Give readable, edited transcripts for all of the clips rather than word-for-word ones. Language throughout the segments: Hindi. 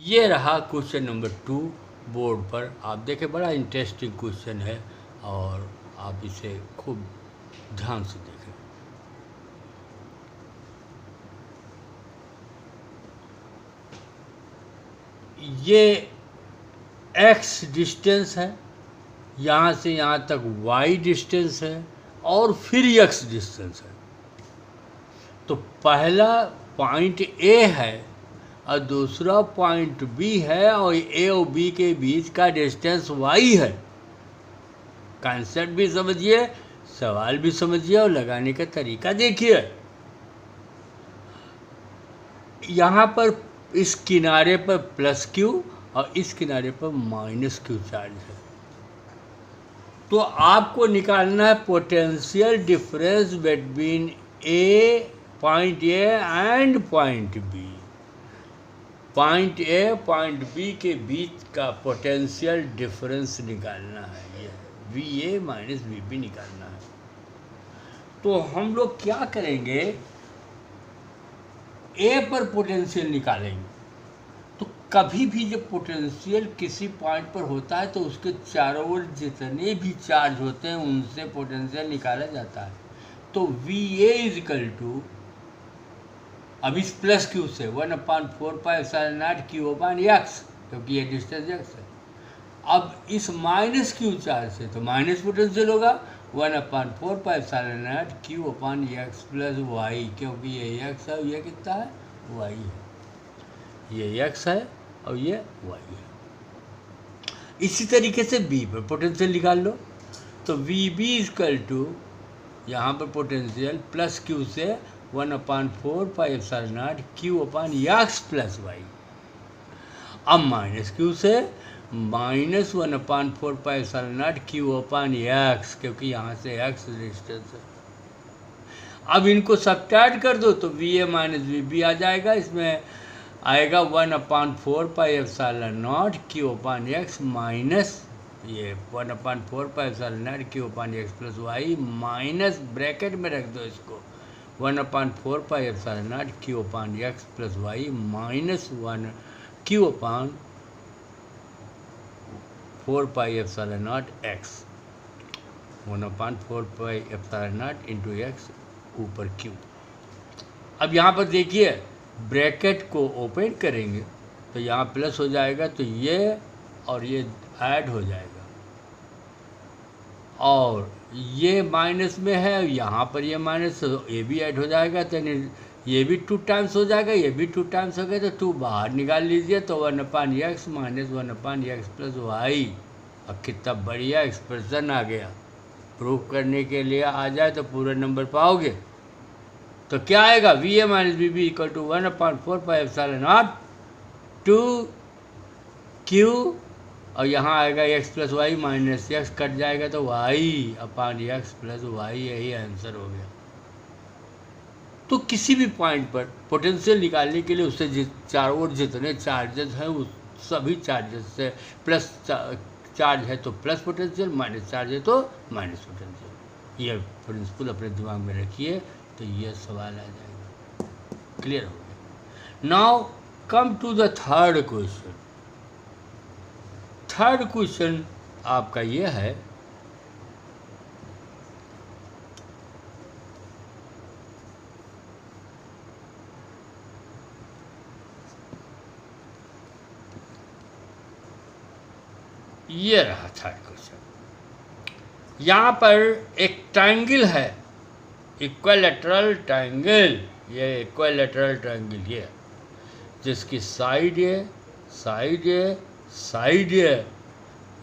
ये रहा क्वेश्चन नंबर 2 बोर्ड पर। आप देखें, बड़ा इंटरेस्टिंग क्वेश्चन है और आप इसे खूब ध्यान से देखें। ये x डिस्टेंस है, यहाँ से यहाँ तक y डिस्टेंस है और फिर x डिस्टेंस है। तो पहला पॉइंट A है और दूसरा पॉइंट B है और A और B के बीच का डिस्टेंस y है। कॉन्सेप्ट भी समझिए, सवाल भी समझिए और लगाने का तरीका देखिए। यहाँ पर इस किनारे पर प्लस Q और इस किनारे पर माइनस Q चार्ज है। तो आपको निकालना है potential difference between point A and point B। Point A point B के बीच का पोटेंशियल डिफरेंस निकालना है, ये VA माइनस VB निकालना है। तो हम लोग क्या करेंगे, A पर पोटेंशियल निकालेंगे। तो कभी भी जब पोटेंशियल किसी पॉइंट पर होता है तो उसके चारों ओर जितने भी चार्ज होते हैं उनसे पोटेंशियल निकाला जाता है। तो VA इज इक्वल टू, अब इस प्लस Q से 1/4πε0 Q/x, क्योंकि ये डिस्टेंस x है। अब इस माइनस Q चार्ज से तो माइनस पोटेंशियल होगा 1/4πε0 Q/x प्लस y, क्योंकि ये x है और ये कितना है, y है। ये x है और ये y है। इसी तरीके से B पर पोटेंशियल निकाल लो। तो VB इज इक्वल टू, यहाँ पर पोटेंशियल प्लस Q से 1/4πε0 Q/x प्लस y। अब माइनस Q से माइनस 1/4πε0 Q/x, क्योंकि यहाँ से x डिस्टेंस है। अब इनको सब्ट्रैक्ट कर दो तो VA माइनस VB आ जाएगा। इसमें आएगा 1/4πε0 Q/x माइनस ये 1/4πε0 Q/x plus y minus, bracket में रख दो इसको, 1/4πε0 Q/x plus y minus 1 Q/4πε0 x, 1/4πε0 into x ऊपर Q। अब यहाँ पर देखिए, ब्रैकेट को ओपन करेंगे तो यहाँ प्लस हो जाएगा, तो ये और ये ऐड हो जाएगा और ये माइनस में है, यहाँ पर ये माइनस, तो ये भी ऐड हो जाएगा। तो ये भी 2 टाइम्स हो जाएगा, ये भी 2 टाइम्स हो गया, तो 2 बाहर निकाल लीजिए। तो 1/x minus 1/x plus y। अब कितना बढ़िया एक्सप्रेशन आ गया। प्रूफ करने के लिए आ जाए तो पूरा नंबर पाओगे। तो क्या आएगा, VA minus VB equal to 1/4πε0 Q, और यहाँ आएगा x plus y, minus x cut जाएगा तो y/x प्लस y, यही आंसर हो गया। तो किसी भी पॉइंट पर पोटेंशियल निकालने के लिए उससे चारों ओर जितने चार्जेस हैं उस सभी चार्जेस से प्लस चार्ज है तो प्लस पोटेंशियल, माइनस चार्ज है तो माइनस पोटेंशियल। ये प्रिंसिपल अपने दिमाग में रखिए तो ये सवाल आ जाएगा। क्लियर हो गया। Now come to the third question. Third question आपका ये है, ये रहा थर्ड क्वेश्चन। यहाँ पर एक ट्रायंगल है, इक्विलैटरल ट्रायंगल, ये इक्विलैटरल ट्रायंगल ये, जिसकी साइड ये, साइड ये, साइड ये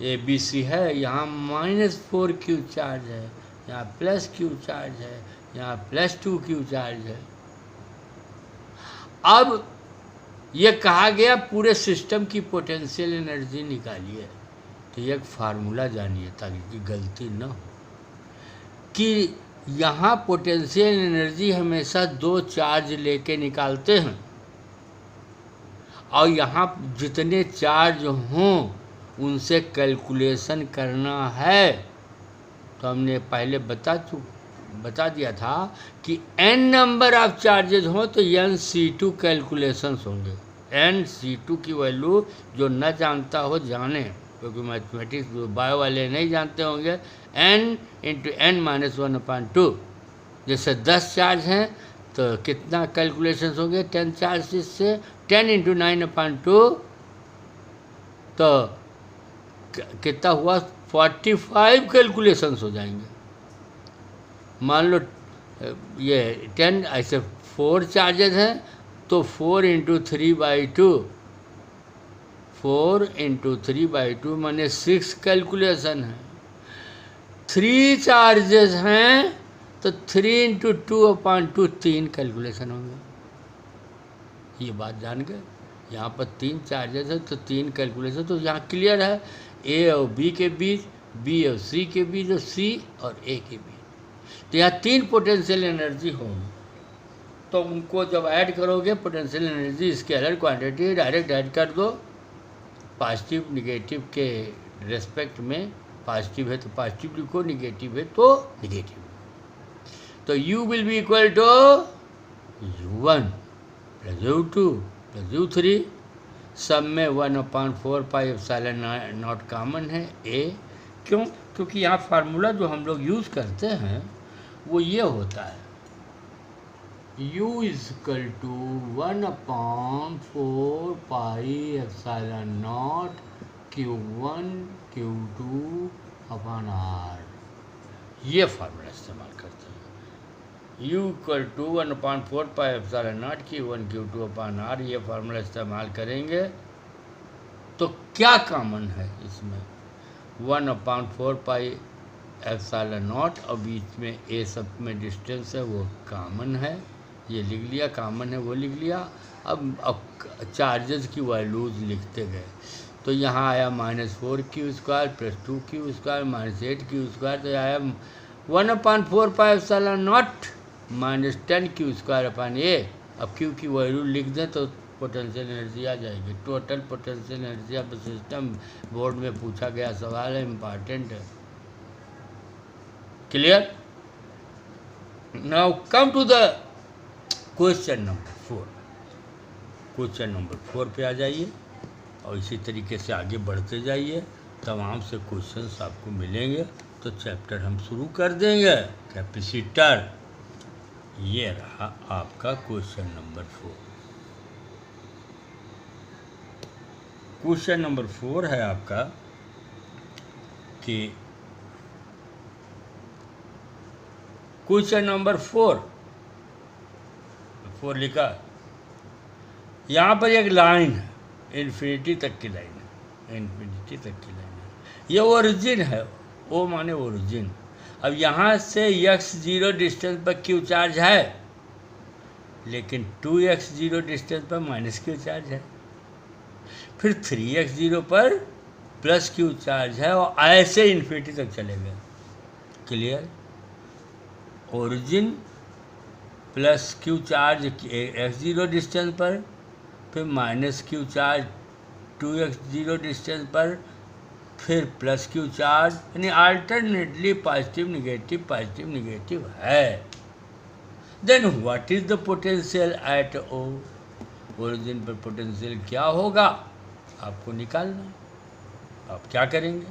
ABC है। यहाँ -4Q चार्ज है, यहाँ +Q चार्ज है, यहाँ +2Q चार्ज है। अब ये कहा गया पूरे सिस्टम की पोटेंशियल एनर्जी निकालिए। तो ये एक फार्मूला जानिए ताकि गलती न हो कि यहाँ पोटेंशियल एनर्जी हमेशा 2 चार्ज लेके निकालते हैं और यहाँ जितने चार्ज हों उनसे कैलकुलेशन करना है। तो हमने पहले बता दिया था कि n नंबर ऑफ चार्जेज हों तो NC2 कैलकुलेशंस होंगे। एन C2 की वैल्यू जो न जानता हो जाने, क्योंकि मैथमेटिक्स बायो वाले नहीं जानते होंगे, n इंटू एन माइनस 1/2। जैसे 10 चार्ज हैं तो कितना कैलकुलेशंस होंगे 10 चार्जेस से, 10 इंटू 9/2 तो कितना हुआ 45 कैलकुलेशंस हो जाएंगे। मान लो ये 10 ऐसे 4 चार्जेस हैं तो 4 इंटू 3/2, 4 इंटू 3/2 माने 6 कैलकुलेशन है। 3 चार्जेस हैं तो 3 इंटू 2/2 3 कैलकुलेशन होंगे। ये बात जान गए। यहाँ पर 3 चार्जेस है तो 3 कैलकुलेशन, तो यहाँ क्लियर है ए और बी के बीच, बी और सी के बीच, और सी और ए के बीच। तो यहाँ 3 पोटेंशियल एनर्जी होंगी, तो उनको जब ऐड करोगे potential energy scalar quantity direct add कर दो। पॉजिटिव निगेटिव के रेस्पेक्ट में, पॉजिटिव है तो पॉजिटिव लिखो, निगेटिव है तो निगेटिव। तो U will be equal to U1 plus U2 plus U3। सब में 1/4 पाई एप्सिलॉन नॉट कॉमन है A। क्यों? क्योंकि यहाँ फार्मूला जो हम लोग यूज़ करते हैं वो ये होता है, U is equal to 1/4 pi epsilon naught Q1 Q2 upon R। ये फार्मूला इस्तेमाल करते हैं। U equal to 1/4 pi epsilon naught Q1 Q2 upon R। ये फार्मूला इस्तेमाल करेंगे तो क्या कॉमन है इसमें? 1/4 पाई एप्सिलॉन नॉट और बीच में A सब में डिस्टेंस है वो कॉमन है, ये लिख लिया, कॉमन है वो लिख लिया। अब चार्जेस की वैल्यूज लिखते गए तो यहाँ आया -4Q² plus 2Q² minus 8Q², तो आया 1/4 pi epsilon naught minus 10Q² upon A। अब Q की वैल्यू लिख दें तो पोटेंशियल एनर्जी आ जाएगी। Total potential energy of system board में पूछा गया सवाल है, इम्पॉर्टेंट है। Clear? Now come to the question number 4। Question number 4 पे आ जाइए और इसी तरीके से आगे बढ़ते जाइए, तमाम से क्वेश्चंस आपको मिलेंगे। तो चैप्टर हम शुरू कर देंगे। कैपेसिटर, ये रहा आपका क्वेश्चन नंबर 4। क्वेश्चन नंबर 4 है आपका कि क्वेश्चन नंबर 4 लिखा, यहाँ पर एक लाइन है, इन्फिनिटी तक की लाइन है, इन्फिनिटी तक की लाइन है। ये ओरिजिन है, ओ माने ओरिजिन। अब यहाँ से x0 डिस्टेंस पर Q चार्ज है, लेकिन 2x0 डिस्टेंस पर -Q चार्ज है, फिर 3x0 पर +Q चार्ज है, और ऐसे इन्फिनिटी तक चलेगा। Clear? Origin plus Q charge x0 distance पर, फिर -Q चार्ज 2x0 डिस्टेंस पर, फिर +Q चार्ज, यानी अल्टरनेटली पॉजिटिव निगेटिव है। Then what is the potential at O? Origin पर पोटेंशियल क्या होगा आपको निकालना है। आप क्या करेंगे?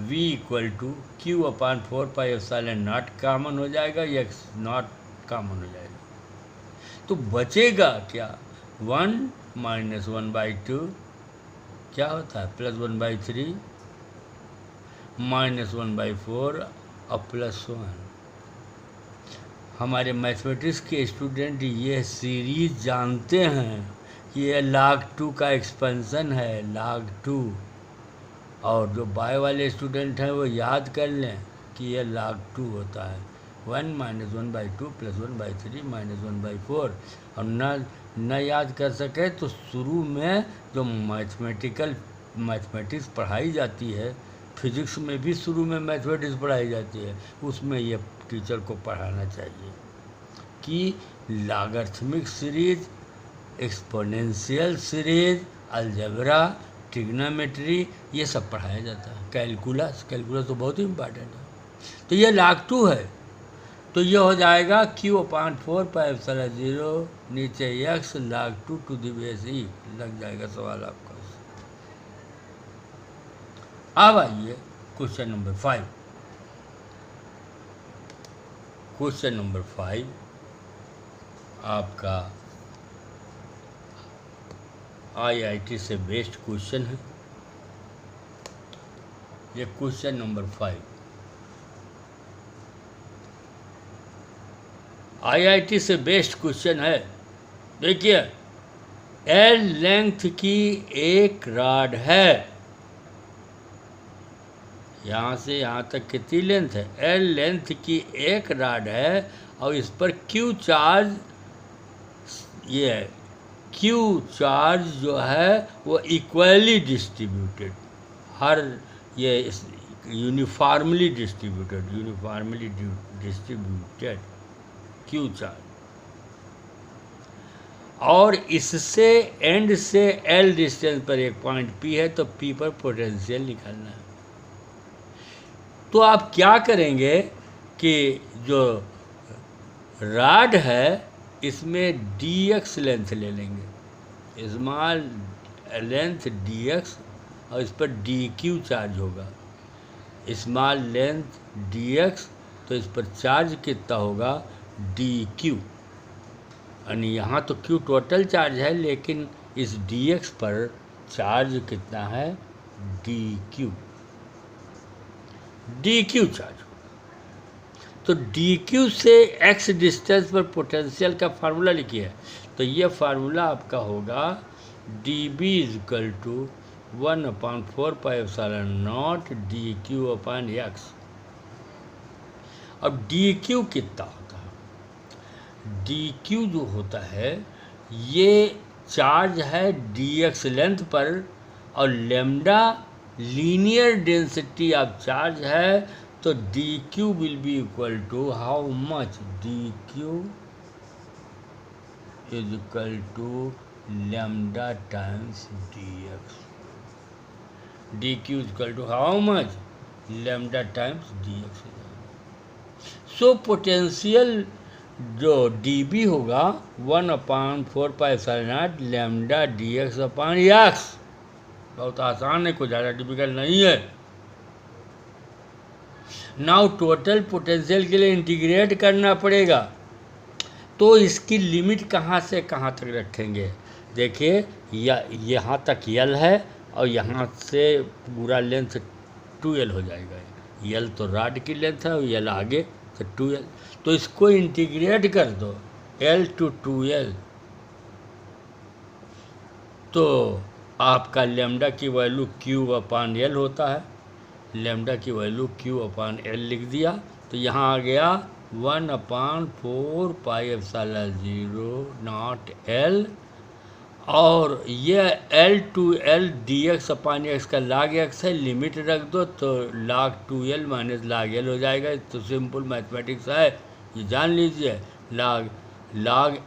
V equal to Q/4 pi epsilon not common हो जाएगा, x0 कॉमन हो जाएगा, तो बचेगा क्या? 1 माइनस 1/2 क्या होता है? +1/3 माइनस 1/4 और +1। हमारे मैथमेटिक्स के स्टूडेंट ये सीरीज जानते हैं कि ये log2 का एक्सपेंशन है, log2। और जो बायो वाले स्टूडेंट हैं वो याद कर लें कि ये log2 होता है, 1 माइनस 1/2 प्लस 1/3 माइनस 1/4। और न याद कर सके तो शुरू में जो मैथमेटिक्स पढ़ाई जाती है, फिजिक्स में भी शुरू में मैथमेटिक्स पढ़ाई जाती है, उसमें ये टीचर को पढ़ाना चाहिए कि logarithmic series, exponential series, algebra, trigonometry, ये सब पढ़ाया जाता है। कैलकुलस तो बहुत ही इम्पॉर्टेंट है। तो ये log2 है। तो ये हो जाएगा Q/4πε0 नीचे x log 2 to the base e लग जाएगा सवाल आपका। अब आइए क्वेश्चन नंबर 5। क्वेश्चन नंबर 5 आपका IIT से बेस्ड क्वेश्चन है। ये क्वेश्चन नंबर 5 IIT से बेस्ड क्वेश्चन है। देखिए, एल लेंथ की एक रॉड है, यहाँ से यहाँ तक कितनी लेंथ है? एल लेंथ की एक रॉड है और इस पर क्यू चार्ज ये है। क्यू चार्ज जो है वो इक्वली डिस्ट्रीब्यूटेड, हर ये यूनिफॉर्मली डिस्ट्रीब्यूटेड क्यू चार्ज, और इससे एंड से एल डिस्टेंस पर एक पॉइंट पी है, तो पी पर पोटेंशियल निकालना है। तो आप क्या करेंगे कि जो रॉड है इसमें dx लेंथ ले लेंगे, स्मॉल लेंथ dx, और इस पर dq चार्ज होगा। स्मॉल लेंथ dx, तो इस पर चार्ज कितना होगा? dq। यानी यहाँ तो q टोटल चार्ज है, लेकिन इस dx पर चार्ज कितना है? dq चार्ज होगा। तो dq से x डिस्टेंस पर पोटेंशियल का फार्मूला लिखिए। तो ये फार्मूला आपका होगा dB = 1/4πε0 dq/x। अब dq कितना होता है? dq जो होता है ये चार्ज है dx लेंथ पर, और lambda linear density of charge है, तो dq will be equal to how much? dq is equal to lambda times dx। dq is equal to how much? Lambda times dx। So potential जो dB होगा 1/4πε0 लैम्डा dx/x। बहुत आसान है, कुछ ज़्यादा डिफिकल्ट नहीं है। नाउ टोटल पोटेंशियल के लिए इंटीग्रेट करना पड़ेगा, तो इसकी लिमिट कहाँ से कहाँ तक रखेंगे? देखिए, यहाँ तक L है और यहाँ से पूरा लेंथ 2L हो जाएगा। L तो रॉड की लेंथ है और L आगे तो 2L, तो इसको इंटीग्रेट कर दो L to 2L, तो आपका लेमडा की वैल्यू Q/L होता है। लेमडा की वैल्यू Q/L लिख दिया, तो यहाँ आ गया 1/4πε0 L, और ये L to L dx/x का log x है, लिमिट रख दो तो log 2L - log L हो जाएगा। तो सिंपल मैथमेटिक्स है, ये जान लीजिए। log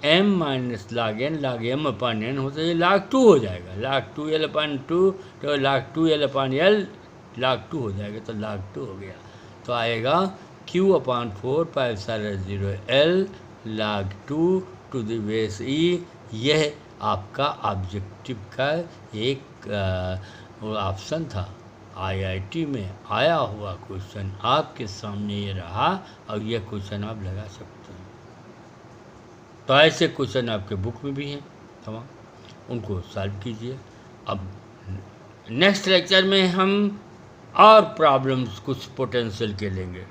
m - log n log m/n होता है, ये log 2 हो जाएगा। log 2L/2 तो log 2L/L log 2 हो जाएगा, तो log 2 हो गया। तो आएगा Q/4πε0 L log 2 to the base e। यह आपका ऑब्जेक्टिव का एक ऑप्शन था। IIT में आया हुआ क्वेश्चन आपके सामने ये रहा, और यह क्वेश्चन आप लगा सकते हैं। तो ऐसे क्वेश्चन आपके बुक में भी हैं तमाम, उनको सॉल्व कीजिए। अब नेक्स्ट लेक्चर में हम और प्रॉब्लम्स कुछ पोटेंशियल के लेंगे।